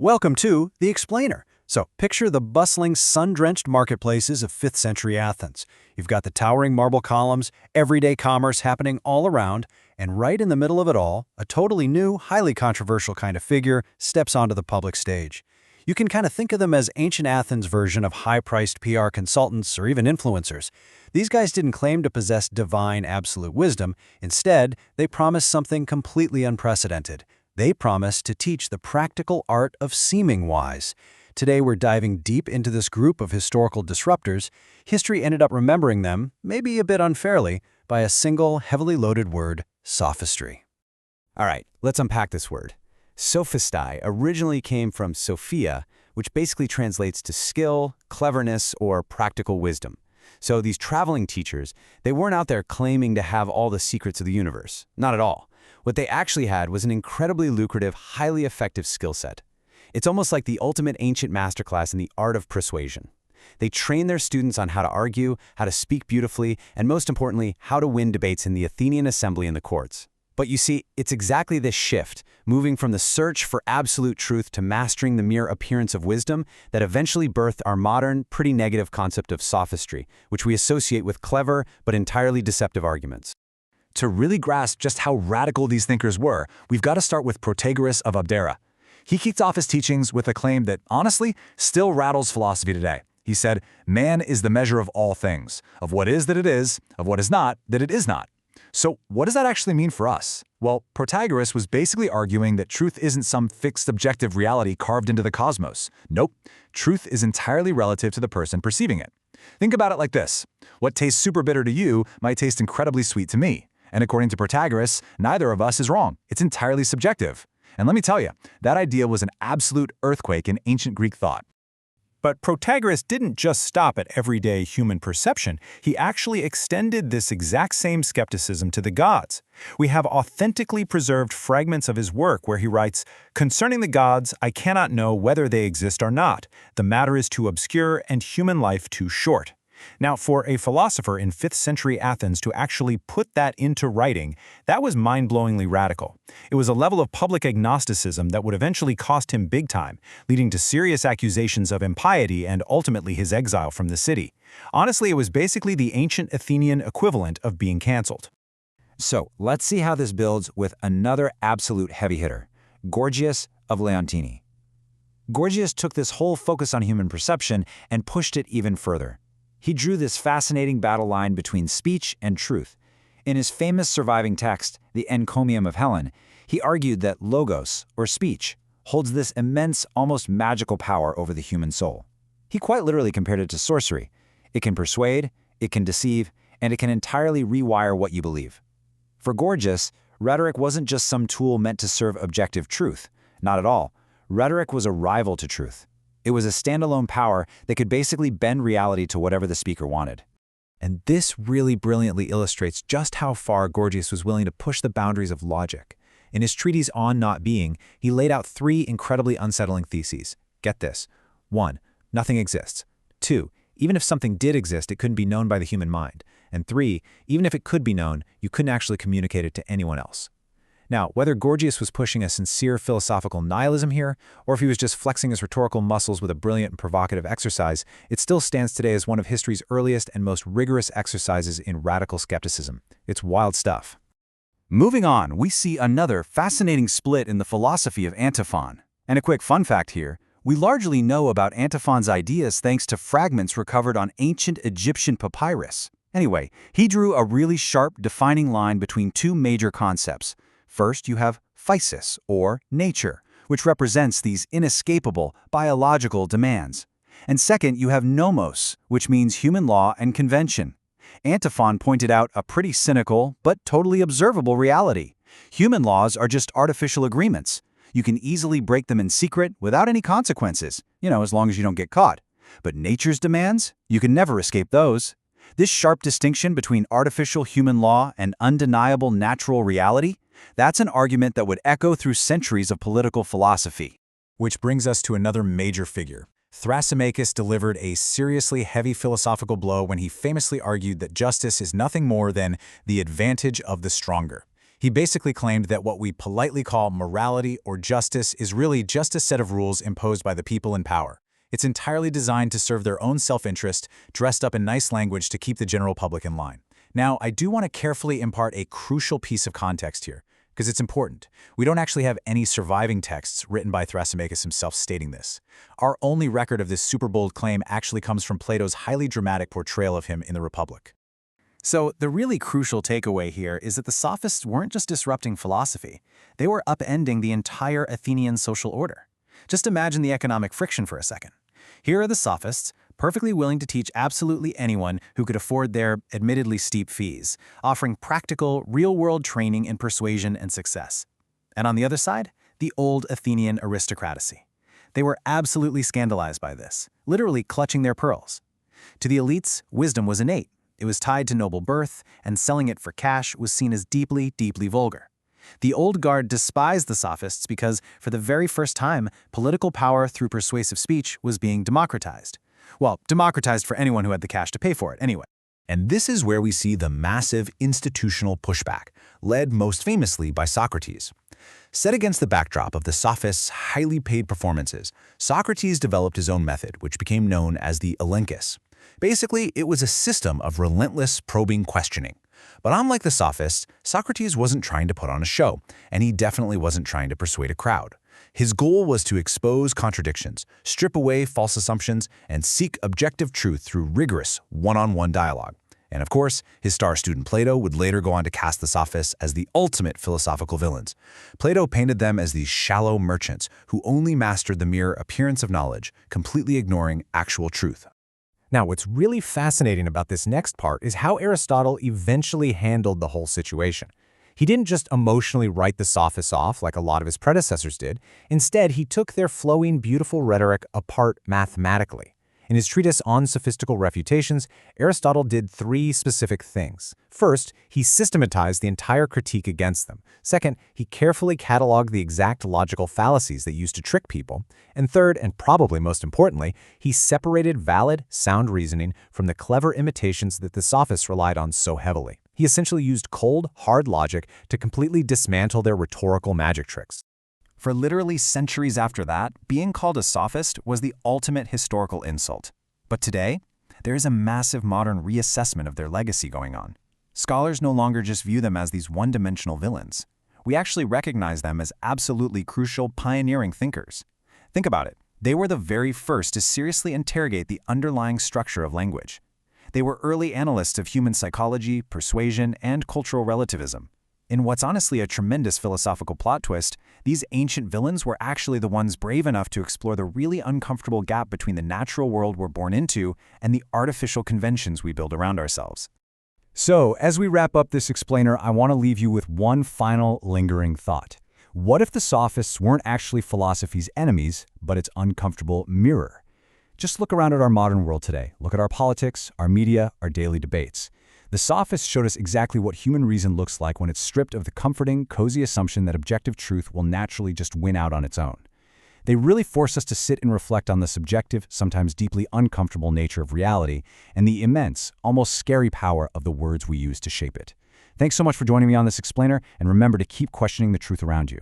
Welcome to The Explainer. So, picture the bustling, sun-drenched marketplaces of 5th century Athens. You've got the towering marble columns, everyday commerce happening all around, and right in the middle of it all, a totally new, highly controversial kind of figure steps onto the public stage. You can kind of think of them as ancient Athens' version of high-priced PR consultants or even influencers. These guys didn't claim to possess divine absolute wisdom. Instead, they promised something completely unprecedented. They promised to teach the practical art of seeming wise. Today, we're diving deep into this group of historical disruptors. History ended up remembering them, maybe a bit unfairly, by a single, heavily loaded word, sophistry. All right, let's unpack this word. Sophisti originally came from sophia, which basically translates to skill, cleverness, or practical wisdom. So these traveling teachers, they weren't out there claiming to have all the secrets of the universe. Not at all. What they actually had was an incredibly lucrative, highly effective skill set. It's almost like the ultimate ancient masterclass in the art of persuasion. They train their students on how to argue, how to speak beautifully, and most importantly, how to win debates in the Athenian assembly and the courts. But you see, it's exactly this shift, moving from the search for absolute truth to mastering the mere appearance of wisdom, that eventually birthed our modern, pretty negative concept of sophistry, which we associate with clever but entirely deceptive arguments. To really grasp just how radical these thinkers were, we've got to start with Protagoras of Abdera. He kicked off his teachings with a claim that, honestly, still rattles philosophy today. He said, man is the measure of all things, of what is that it is, of what is not that it is not. So what does that actually mean for us? Well, Protagoras was basically arguing that truth isn't some fixed objective reality carved into the cosmos. Nope, truth is entirely relative to the person perceiving it. Think about it like this. What tastes super bitter to you might taste incredibly sweet to me. And according to Protagoras, neither of us is wrong. It's entirely subjective. And let me tell you, that idea was an absolute earthquake in ancient Greek thought. But Protagoras didn't just stop at everyday human perception. He actually extended this exact same skepticism to the gods. We have authentically preserved fragments of his work where he writes, "Concerning the gods, I cannot know whether they exist or not. The matter is too obscure and human life too short." Now, for a philosopher in 5th century Athens to actually put that into writing, that was mind-blowingly radical. It was a level of public agnosticism that would eventually cost him big time, leading to serious accusations of impiety and ultimately his exile from the city. Honestly, it was basically the ancient Athenian equivalent of being canceled. So let's see how this builds with another absolute heavy hitter, Gorgias of Leontini. Gorgias took this whole focus on human perception and pushed it even further. He drew this fascinating battle line between speech and truth. In his famous surviving text, the Encomium of Helen, he argued that logos, or speech, holds this immense, almost magical power over the human soul. He quite literally compared it to sorcery. It can persuade, it can deceive, and it can entirely rewire what you believe. For Gorgias, rhetoric wasn't just some tool meant to serve objective truth. Not at all. Rhetoric was a rival to truth. It was a standalone power that could basically bend reality to whatever the speaker wanted. And this really brilliantly illustrates just how far Gorgias was willing to push the boundaries of logic. In his treatise On Not Being, he laid out 3 incredibly unsettling theses. Get this. 1. Nothing exists. 2. Even if something did exist, it couldn't be known by the human mind. And 3. Even if it could be known, you couldn't actually communicate it to anyone else. Now, whether Gorgias was pushing a sincere philosophical nihilism here, or if he was just flexing his rhetorical muscles with a brilliant and provocative exercise, it still stands today as one of history's earliest and most rigorous exercises in radical skepticism. It's wild stuff. Moving on, we see another fascinating split in the philosophy of Antiphon. And a quick fun fact here, we largely know about Antiphon's ideas thanks to fragments recovered on ancient Egyptian papyrus. Anyway, he drew a really sharp, defining line between 2 major concepts. First, you have physis, or nature, which represents these inescapable biological demands. And second, you have nomos, which means human law and convention. Antiphon pointed out a pretty cynical but totally observable reality. Human laws are just artificial agreements. You can easily break them in secret without any consequences, as long as you don't get caught. But nature's demands? You can never escape those. This sharp distinction between artificial human law and undeniable natural reality, that's an argument that would echo through centuries of political philosophy. Which brings us to another major figure. Thrasymachus delivered a seriously heavy philosophical blow when he famously argued that justice is nothing more than the advantage of the stronger. He basically claimed that what we politely call morality or justice is really just a set of rules imposed by the people in power. It's entirely designed to serve their own self-interest, dressed up in nice language to keep the general public in line. Now, I do want to carefully impart a crucial piece of context here, because it's important. We don't actually have any surviving texts written by Thrasymachus himself stating this. Our only record of this super bold claim actually comes from Plato's highly dramatic portrayal of him in the Republic. So, the really crucial takeaway here is that the Sophists weren't just disrupting philosophy, they were upending the entire Athenian social order. Just imagine the economic friction for a second. Here are the Sophists, perfectly willing to teach absolutely anyone who could afford their admittedly steep fees, offering practical, real-world training in persuasion and success. And on the other side, the old Athenian aristocracy. They were absolutely scandalized by this, literally clutching their pearls. To the elites, wisdom was innate. It was tied to noble birth, and selling it for cash was seen as deeply, deeply vulgar. The old guard despised the Sophists because, for the very first time, political power through persuasive speech was being democratized. Well, democratized for anyone who had the cash to pay for it, anyway. And this is where we see the massive institutional pushback, led most famously by Socrates. Set against the backdrop of the Sophists' highly paid performances, Socrates developed his own method, which became known as the elenchus. Basically, it was a system of relentless probing questioning. But unlike the Sophists, Socrates wasn't trying to put on a show, and he definitely wasn't trying to persuade a crowd. His goal was to expose contradictions, strip away false assumptions, and seek objective truth through rigorous, one-on-one dialogue. And of course, his star student Plato would later go on to cast the Sophists as the ultimate philosophical villains. Plato painted them as these shallow merchants who only mastered the mere appearance of knowledge, completely ignoring actual truth. Now, what's really fascinating about this next part is how Aristotle eventually handled the whole situation. He didn't just emotionally write the Sophists off like a lot of his predecessors did. Instead, he took their flowing, beautiful rhetoric apart mathematically. In his treatise on sophistical refutations, Aristotle did three specific things. First, he systematized the entire critique against them. Second, he carefully cataloged the exact logical fallacies that used to trick people. And third, and probably most importantly, he separated valid, sound reasoning from the clever imitations that the Sophists relied on so heavily. He essentially used cold, hard logic to completely dismantle their rhetorical magic tricks. For literally centuries after that, being called a sophist was the ultimate historical insult. But today, there is a massive modern reassessment of their legacy going on. Scholars no longer just view them as these one-dimensional villains. We actually recognize them as absolutely crucial, pioneering thinkers. Think about it. They were the very first to seriously interrogate the underlying structure of language. They were early analysts of human psychology, persuasion, and cultural relativism. In what's honestly a tremendous philosophical plot twist, these ancient villains were actually the ones brave enough to explore the really uncomfortable gap between the natural world we're born into and the artificial conventions we build around ourselves. So, as we wrap up this explainer, I want to leave you with one final lingering thought. What if the Sophists weren't actually philosophy's enemies, but its uncomfortable mirror? Just look around at our modern world today. Look at our politics, our media, our daily debates. The Sophists showed us exactly what human reason looks like when it's stripped of the comforting, cozy assumption that objective truth will naturally just win out on its own. They really force us to sit and reflect on the subjective, sometimes deeply uncomfortable nature of reality and the immense, almost scary power of the words we use to shape it. Thanks so much for joining me on this explainer, and remember to keep questioning the truth around you.